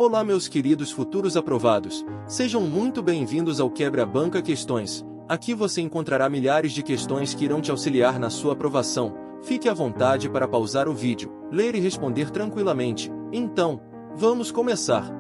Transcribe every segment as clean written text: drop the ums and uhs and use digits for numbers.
Olá meus queridos futuros aprovados, sejam muito bem-vindos ao Quebra-Banca Questões. Aqui você encontrará milhares de questões que irão te auxiliar na sua aprovação. Fique à vontade para pausar o vídeo, ler e responder tranquilamente. Então, vamos começar.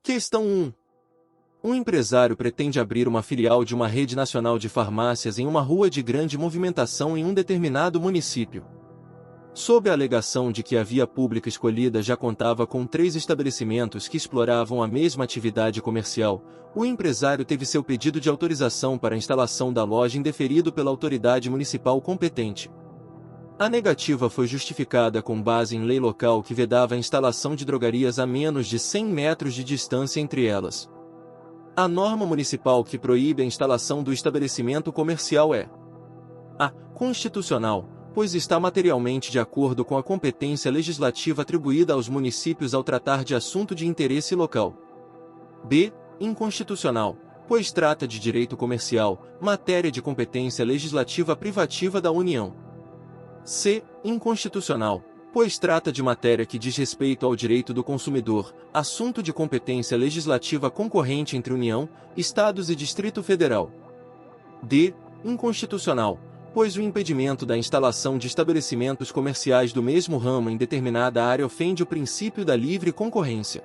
Questão 1. Um empresário pretende abrir uma filial de uma rede nacional de farmácias em uma rua de grande movimentação em um determinado município. Sob a alegação de que a via pública escolhida já contava com 3 estabelecimentos que exploravam a mesma atividade comercial, o empresário teve seu pedido de autorização para a instalação da loja indeferido pela autoridade municipal competente. A negativa foi justificada com base em lei local que vedava a instalação de drogarias a menos de 100 metros de distância entre elas. A norma municipal que proíbe a instalação do estabelecimento comercial é a. Constitucional, pois está materialmente de acordo com a competência legislativa atribuída aos municípios ao tratar de assunto de interesse local. B. Inconstitucional, pois trata de direito comercial, matéria de competência legislativa privativa da União. C. Inconstitucional, pois trata de matéria que diz respeito ao direito do consumidor, assunto de competência legislativa concorrente entre União, Estados e Distrito Federal. D. Inconstitucional, pois o impedimento da instalação de estabelecimentos comerciais do mesmo ramo em determinada área ofende o princípio da livre concorrência.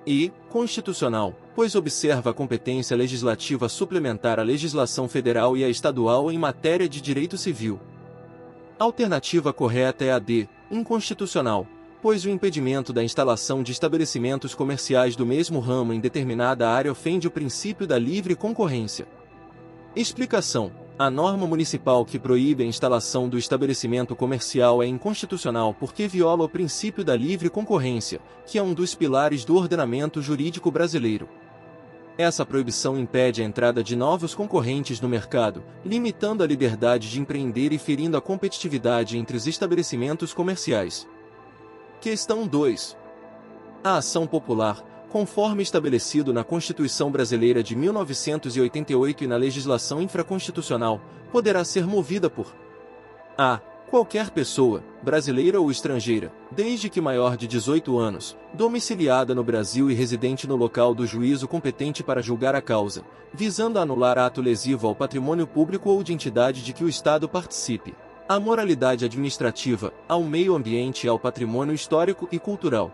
E. Constitucional, pois observa a competência legislativa suplementar à legislação federal e à estadual em matéria de direito civil. A alternativa correta é a D. Inconstitucional, pois o impedimento da instalação de estabelecimentos comerciais do mesmo ramo em determinada área ofende o princípio da livre concorrência. Explicação. A norma municipal que proíbe a instalação do estabelecimento comercial é inconstitucional porque viola o princípio da livre concorrência, que é um dos pilares do ordenamento jurídico brasileiro. Essa proibição impede a entrada de novos concorrentes no mercado, limitando a liberdade de empreender e ferindo a competitividade entre os estabelecimentos comerciais. Questão 2. A ação popular, conforme estabelecido na Constituição Brasileira de 1988 e na legislação infraconstitucional, poderá ser movida por a. Qualquer pessoa, brasileira ou estrangeira, desde que maior de 18 anos, domiciliada no Brasil e residente no local do juízo competente para julgar a causa, visando anular ato lesivo ao patrimônio público ou de entidade de que o Estado participe, à moralidade administrativa, ao meio ambiente e ao patrimônio histórico e cultural.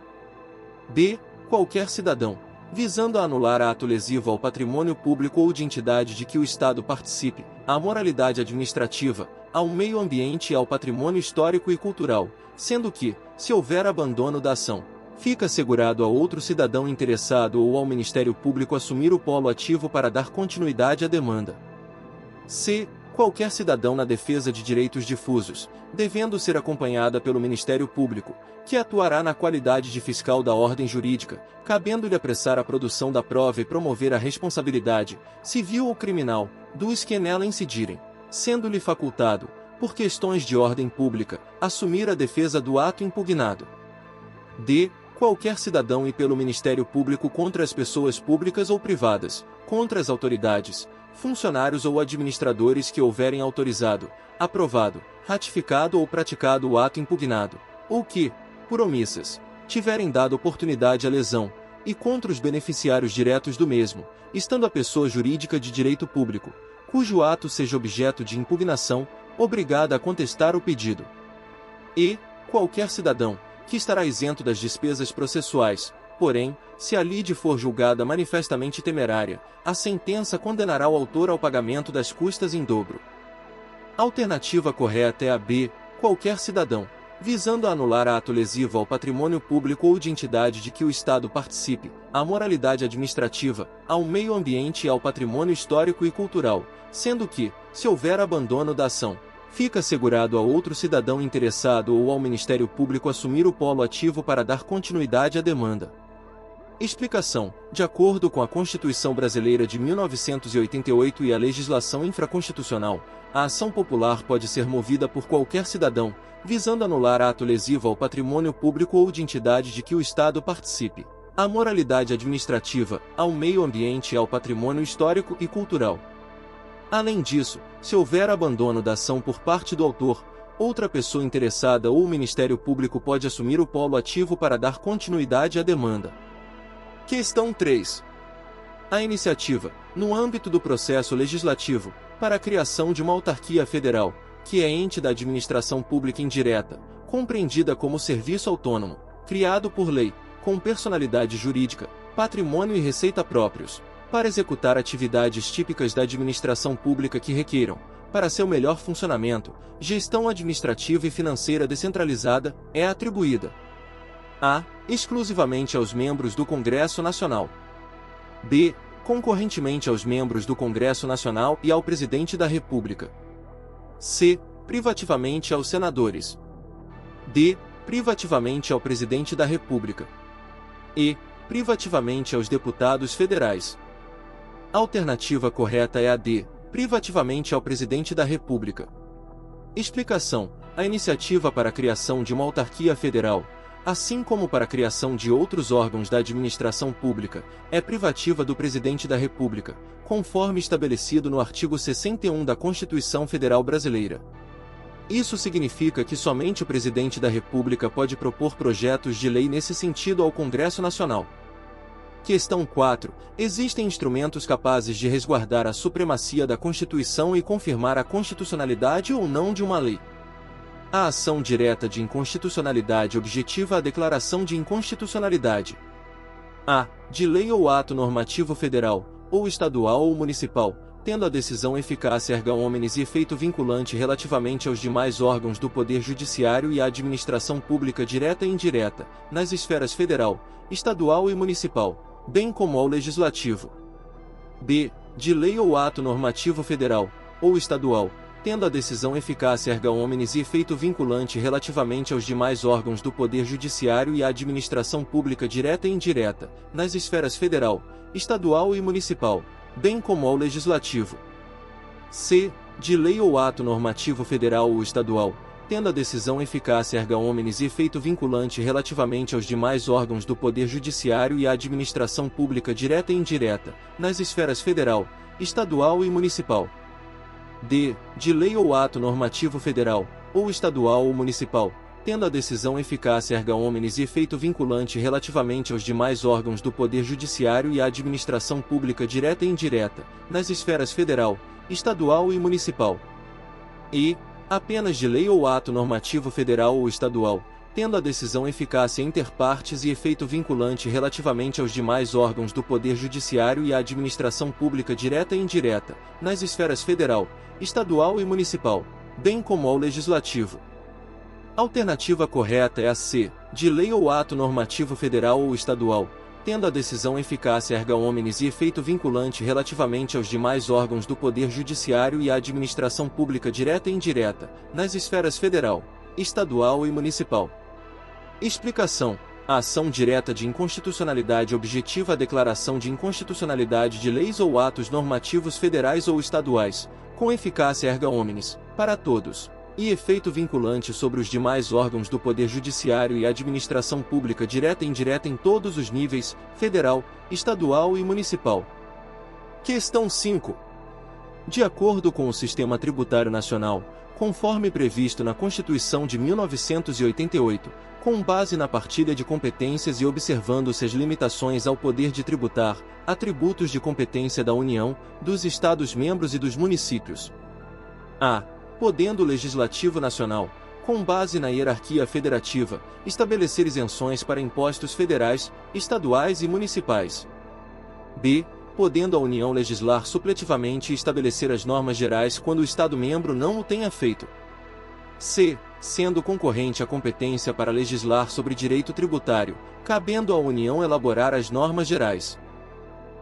B. Qualquer cidadão, visando anular ato lesivo ao patrimônio público ou de entidade de que o Estado participe, à moralidade administrativa, ao meio ambiente e ao patrimônio histórico e cultural, sendo que, se houver abandono da ação, fica assegurado a outro cidadão interessado ou ao Ministério Público assumir o polo ativo para dar continuidade à demanda. C. Qualquer cidadão na defesa de direitos difusos, devendo ser acompanhada pelo Ministério Público, que atuará na qualidade de fiscal da ordem jurídica, cabendo-lhe apressar a produção da prova e promover a responsabilidade, civil ou criminal, dos que nela incidirem, sendo-lhe facultado, por questões de ordem pública, assumir a defesa do ato impugnado. D. Qualquer cidadão e pelo Ministério Público contra as pessoas públicas ou privadas, contra as autoridades, funcionários ou administradores que houverem autorizado, aprovado, ratificado ou praticado o ato impugnado, ou que, por omissas, tiverem dado oportunidade à lesão, e contra os beneficiários diretos do mesmo, estando a pessoa jurídica de direito público, cujo ato seja objeto de impugnação, obrigada a contestar o pedido. E. Qualquer cidadão, que estará isento das despesas processuais, porém, se a lide for julgada manifestamente temerária, a sentença condenará o autor ao pagamento das custas em dobro. A alternativa correta é a B. Qualquer cidadão, visando anular ato lesivo ao patrimônio público ou de entidade de que o Estado participe, à moralidade administrativa, ao meio ambiente e ao patrimônio histórico e cultural, sendo que, se houver abandono da ação, fica assegurado a outro cidadão interessado ou ao Ministério Público assumir o polo ativo para dar continuidade à demanda. Explicação. De acordo com a Constituição Brasileira de 1988 e a legislação infraconstitucional, a ação popular pode ser movida por qualquer cidadão, visando anular ato lesivo ao patrimônio público ou de entidade de que o Estado participe, à moralidade administrativa, ao meio ambiente e ao patrimônio histórico e cultural. Além disso, se houver abandono da ação por parte do autor, outra pessoa interessada ou o Ministério Público pode assumir o polo ativo para dar continuidade à demanda. Questão 3. A iniciativa, no âmbito do processo legislativo, para a criação de uma autarquia federal, que é ente da administração pública indireta, compreendida como serviço autônomo, criado por lei, com personalidade jurídica, patrimônio e receita próprios, para executar atividades típicas da administração pública que requeiram, para seu melhor funcionamento, gestão administrativa e financeira descentralizada, é atribuída a. Exclusivamente aos membros do Congresso Nacional. B. Concorrentemente aos membros do Congresso Nacional e ao Presidente da República. C. Privativamente aos senadores. D. Privativamente ao Presidente da República. E. Privativamente aos deputados federais. A alternativa correta é a D. Privativamente ao Presidente da República. Explicação: a iniciativa para a criação de uma autarquia federal, assim como para a criação de outros órgãos da administração pública, é privativa do Presidente da República, conforme estabelecido no artigo 61 da Constituição Federal Brasileira. Isso significa que somente o Presidente da República pode propor projetos de lei nesse sentido ao Congresso Nacional. Questão 4. Existem instrumentos capazes de resguardar a supremacia da Constituição e confirmar a constitucionalidade ou não de uma lei. A ação direta de inconstitucionalidade objetiva a declaração de inconstitucionalidade. A. De lei ou ato normativo federal, ou estadual ou municipal, tendo a decisão eficácia erga omnes e efeito vinculante relativamente aos demais órgãos do Poder Judiciário e à administração pública direta e indireta, nas esferas federal, estadual e municipal, bem como ao legislativo. B. De lei ou ato normativo federal, ou estadual, tendo a decisão eficácia erga omnes e efeito vinculante relativamente aos demais órgãos do Poder Judiciário e à administração pública direta e indireta, nas esferas federal, estadual e municipal, bem como ao legislativo. C. De lei ou ato normativo federal ou estadual, tendo a decisão eficácia erga omnes e efeito vinculante relativamente aos demais órgãos do Poder Judiciário e à administração pública direta e indireta, nas esferas federal, estadual e municipal. D. De lei ou ato normativo federal, ou estadual ou municipal, tendo a decisão eficácia erga omnes e efeito vinculante relativamente aos demais órgãos do Poder Judiciário e à administração pública direta e indireta, nas esferas federal, estadual e municipal. E. Apenas de lei ou ato normativo federal ou estadual, tendo a decisão eficácia inter partes e efeito vinculante relativamente aos demais órgãos do Poder Judiciário e à administração pública direta e indireta, nas esferas federal, estadual e municipal, bem como ao legislativo. A alternativa correta é a C. De lei ou ato normativo federal ou estadual, tendo a decisão eficácia erga omnes e efeito vinculante relativamente aos demais órgãos do Poder Judiciário e à administração pública direta e indireta, nas esferas federal, estadual e municipal. Explicação: a ação direta de inconstitucionalidade objetiva a declaração de inconstitucionalidade de leis ou atos normativos federais ou estaduais, com eficácia erga omnes, para todos, e efeito vinculante sobre os demais órgãos do Poder Judiciário e administração pública direta e indireta em todos os níveis, federal, estadual e municipal. Questão 5. De acordo com o Sistema Tributário Nacional, conforme previsto na Constituição de 1988, com base na partilha de competências e observando-se as limitações ao poder de tributar, há tributos de competência da União, dos Estados-membros e dos municípios. A. Podendo o Legislativo Nacional, com base na hierarquia federativa, estabelecer isenções para impostos federais, estaduais e municipais. B. Podendo a União legislar supletivamente e estabelecer as normas gerais quando o Estado-membro não o tenha feito. C. Sendo concorrente a competência para legislar sobre direito tributário, cabendo à União elaborar as normas gerais.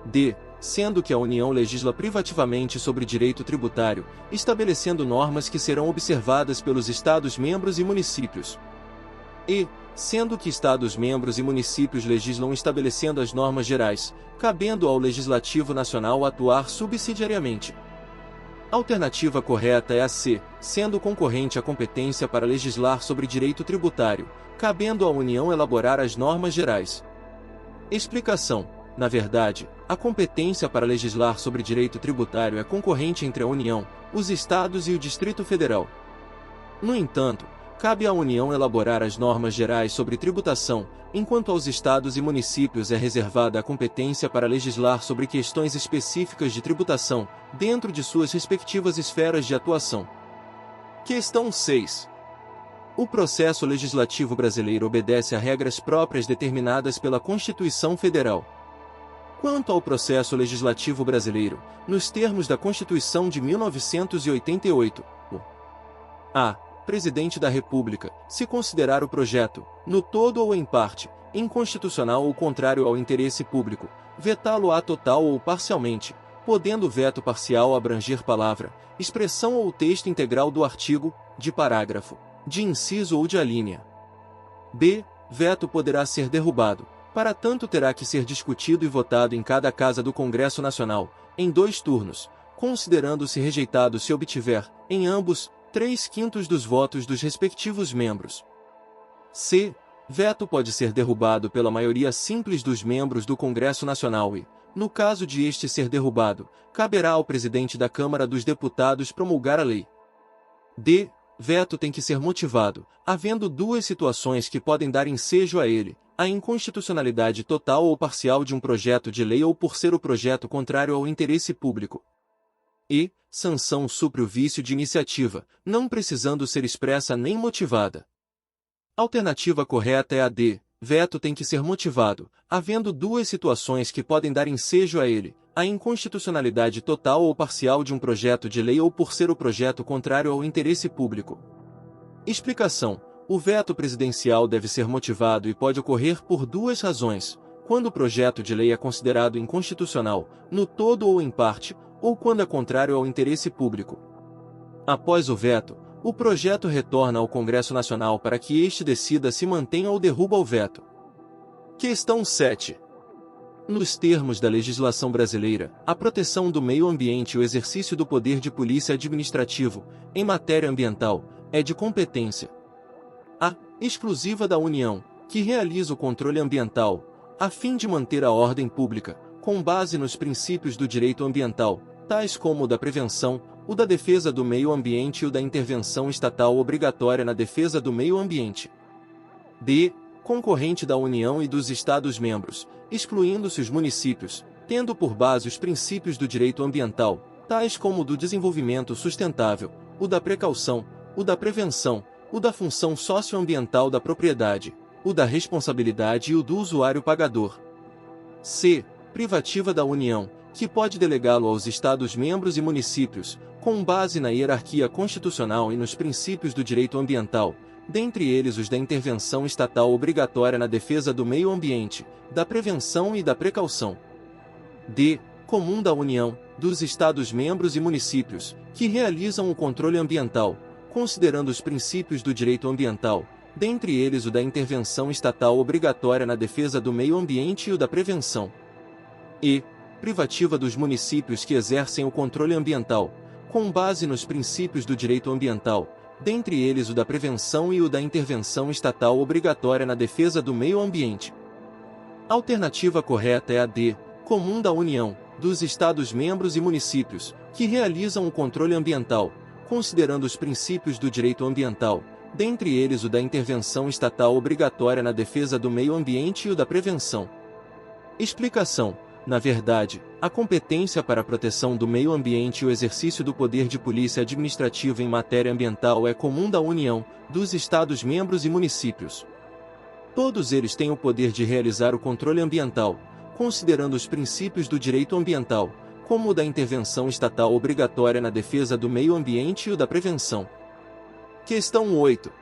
D. Sendo que a União legisla privativamente sobre direito tributário, estabelecendo normas que serão observadas pelos Estados-membros e municípios. E, sendo que Estados-membros e municípios legislam estabelecendo as normas gerais, cabendo ao Legislativo Nacional atuar subsidiariamente. A alternativa correta é a C, sendo concorrente a competência para legislar sobre direito tributário, cabendo à União elaborar as normas gerais. Explicação: na verdade, a competência para legislar sobre direito tributário é concorrente entre a União, os Estados e o Distrito Federal. No entanto, cabe à União elaborar as normas gerais sobre tributação, enquanto aos estados e municípios é reservada a competência para legislar sobre questões específicas de tributação, dentro de suas respectivas esferas de atuação. Questão 6. O processo legislativo brasileiro obedece a regras próprias determinadas pela Constituição Federal. Quanto ao processo legislativo brasileiro, nos termos da Constituição de 1988, o a. Presidente da República, se considerar o projeto, no todo ou em parte, inconstitucional ou contrário ao interesse público, vetá-lo-á total ou parcialmente, podendo o veto parcial abranger palavra, expressão ou texto integral do artigo, de parágrafo, de inciso ou de alínea. B. Veto poderá ser derrubado, para tanto terá que ser discutido e votado em cada casa do Congresso Nacional, em 2 turnos, considerando-se rejeitado se obtiver, em ambos, 3/5 dos votos dos respectivos membros. C. Veto pode ser derrubado pela maioria simples dos membros do Congresso Nacional e, no caso de este ser derrubado, caberá ao presidente da Câmara dos Deputados promulgar a lei. D. Veto tem que ser motivado, havendo 2 situações que podem dar ensejo a ele: a inconstitucionalidade total ou parcial de um projeto de lei ou por ser o projeto contrário ao interesse público. E, sanção supre o vício de iniciativa, não precisando ser expressa nem motivada. Alternativa correta é a D. Veto tem que ser motivado, havendo 2 situações que podem dar ensejo a ele: a inconstitucionalidade total ou parcial de um projeto de lei ou por ser o projeto contrário ao interesse público. Explicação: o veto presidencial deve ser motivado e pode ocorrer por 2 razões: quando o projeto de lei é considerado inconstitucional, no todo ou em parte, ou quando é contrário ao interesse público. Após o veto, o projeto retorna ao Congresso Nacional para que este decida se mantém ou derruba o veto. Questão 7. Nos termos da legislação brasileira, a proteção do meio ambiente e o exercício do poder de polícia administrativo, em matéria ambiental, é de competência a. Exclusiva da União, que realiza o controle ambiental, a fim de manter a ordem pública, com base nos princípios do direito ambiental, tais como o da prevenção, o da defesa do meio ambiente e o da intervenção estatal obrigatória na defesa do meio ambiente. D. Concorrente da União e dos Estados-membros, excluindo-se os municípios, tendo por base os princípios do direito ambiental, tais como o do desenvolvimento sustentável, o da precaução, o da prevenção, o da função socioambiental da propriedade, o da responsabilidade e o do usuário pagador. C. Privativa da União, que pode delegá-lo aos Estados-membros e municípios, com base na hierarquia constitucional e nos princípios do direito ambiental, dentre eles os da intervenção estatal obrigatória na defesa do meio ambiente, da prevenção e da precaução. D. Comum da União, dos Estados-membros e municípios, que realizam o controle ambiental, considerando os princípios do direito ambiental, dentre eles o da intervenção estatal obrigatória na defesa do meio ambiente e o da prevenção. E. Privativa dos municípios que exercem o controle ambiental, com base nos princípios do direito ambiental, dentre eles o da prevenção e o da intervenção estatal obrigatória na defesa do meio ambiente. Alternativa correta é a D. Comum da União, dos Estados-membros e municípios, que realizam o controle ambiental, considerando os princípios do direito ambiental, dentre eles o da intervenção estatal obrigatória na defesa do meio ambiente e o da prevenção. Explicação: na verdade, a competência para a proteção do meio ambiente e o exercício do poder de polícia administrativa em matéria ambiental é comum da União, dos Estados-membros e municípios. Todos eles têm o poder de realizar o controle ambiental, considerando os princípios do direito ambiental, como o da intervenção estatal obrigatória na defesa do meio ambiente e o da prevenção. Questão 8.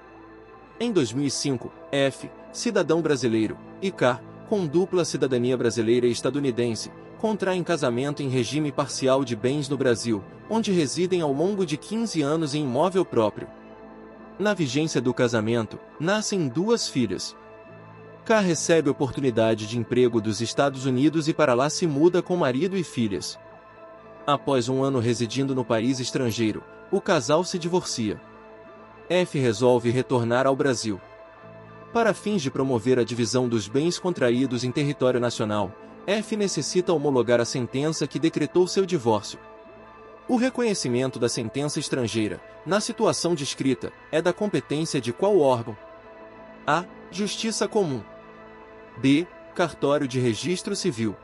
Em 2005, F. Cidadão brasileiro, e K. Com dupla cidadania brasileira e estadunidense, contraem casamento em regime parcial de bens no Brasil, onde residem ao longo de 15 anos em imóvel próprio. Na vigência do casamento, nascem 2 filhas. K recebe oportunidade de emprego dos Estados Unidos e para lá se muda com marido e filhas. Após 1 ano residindo no país estrangeiro, o casal se divorcia. F resolve retornar ao Brasil. Para fins de promover a divisão dos bens contraídos em território nacional, F necessita homologar a sentença que decretou seu divórcio. O reconhecimento da sentença estrangeira, na situação descrita, é da competência de qual órgão? A. Justiça Comum. B. Cartório de Registro Civil.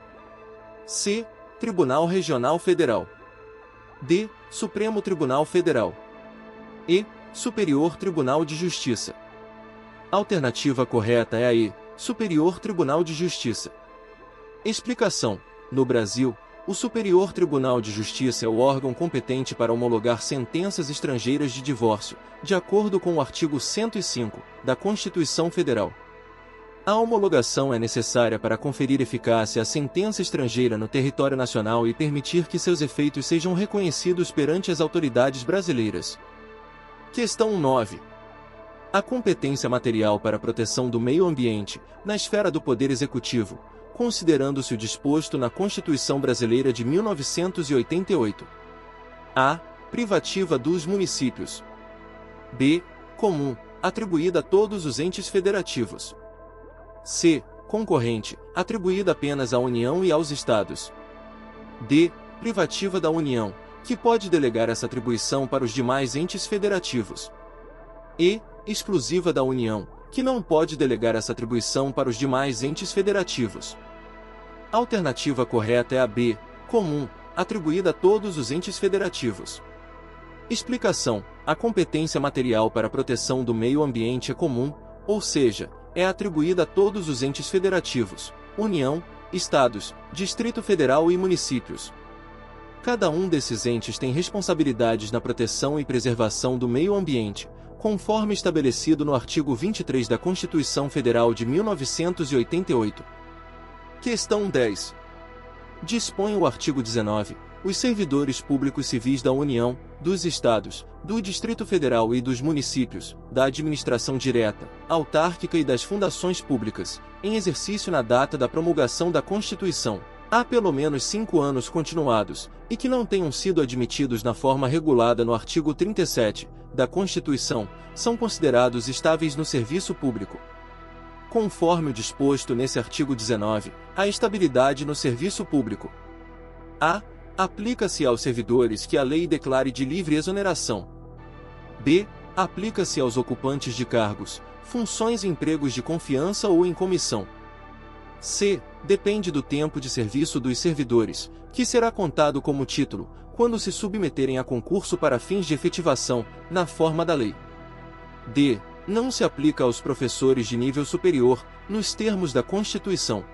C. Tribunal Regional Federal. D. Supremo Tribunal Federal. E. Superior Tribunal de Justiça. Alternativa correta é a E. Superior Tribunal de Justiça. Explicação. No Brasil, o Superior Tribunal de Justiça é o órgão competente para homologar sentenças estrangeiras de divórcio, de acordo com o artigo 105 da Constituição Federal. A homologação é necessária para conferir eficácia à sentença estrangeira no território nacional e permitir que seus efeitos sejam reconhecidos perante as autoridades brasileiras. Questão 9. A competência material para a proteção do meio ambiente, na esfera do Poder Executivo, considerando-se o disposto na Constituição Brasileira de 1988. A. Privativa dos municípios. B. Comum, atribuída a todos os entes federativos. C. Concorrente, atribuída apenas à União e aos Estados. D. Privativa da União, que pode delegar essa atribuição para os demais entes federativos. E. Exclusiva da União, que não pode delegar essa atribuição para os demais entes federativos. A alternativa correta é a B. Comum, atribuída a todos os entes federativos. Explicação. A competência material para a proteção do meio ambiente é comum, ou seja, é atribuída a todos os entes federativos, União, Estados, Distrito Federal e municípios. Cada um desses entes tem responsabilidades na proteção e preservação do meio ambiente, conforme estabelecido no artigo 23 da Constituição Federal de 1988. Questão 10. Dispõe o artigo 19. Os servidores públicos civis da União, dos Estados, do Distrito Federal e dos municípios, da administração direta, autárquica e das fundações públicas, em exercício na data da promulgação da Constituição, há pelo menos 5 anos continuados, e que não tenham sido admitidos na forma regulada no artigo 37 da Constituição, são considerados estáveis no serviço público. Conforme o disposto nesse artigo 19, a estabilidade no serviço público. A. Aplica-se aos servidores que a lei declare de livre exoneração. B. Aplica-se aos ocupantes de cargos, funções e empregos de confiança ou em comissão. C. Depende do tempo de serviço dos servidores, que será contado como título, quando se submeterem a concurso para fins de efetivação, na forma da lei. D. Não se aplica aos professores de nível superior, nos termos da Constituição.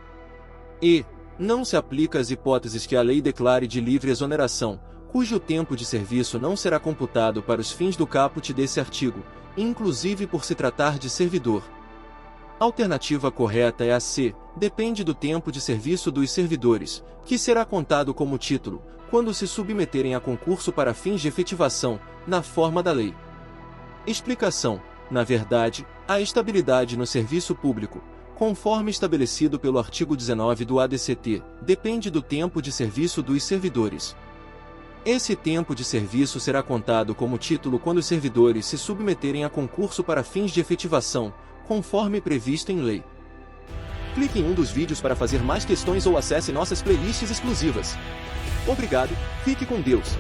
E. Não se aplica às hipóteses que a lei declare de livre exoneração, cujo tempo de serviço não será computado para os fins do caput desse artigo, inclusive por se tratar de servidor. A alternativa correta é a C. Depende do tempo de serviço dos servidores, que será contado como título, quando se submeterem a concurso para fins de efetivação, na forma da lei. Explicação. Na verdade, a estabilidade no serviço público, conforme estabelecido pelo artigo 19 do ADCT, depende do tempo de serviço dos servidores. Esse tempo de serviço será contado como título quando os servidores se submeterem a concurso para fins de efetivação, conforme previsto em lei. Clique em um dos vídeos para fazer mais questões ou acesse nossas playlists exclusivas. Obrigado, fique com Deus.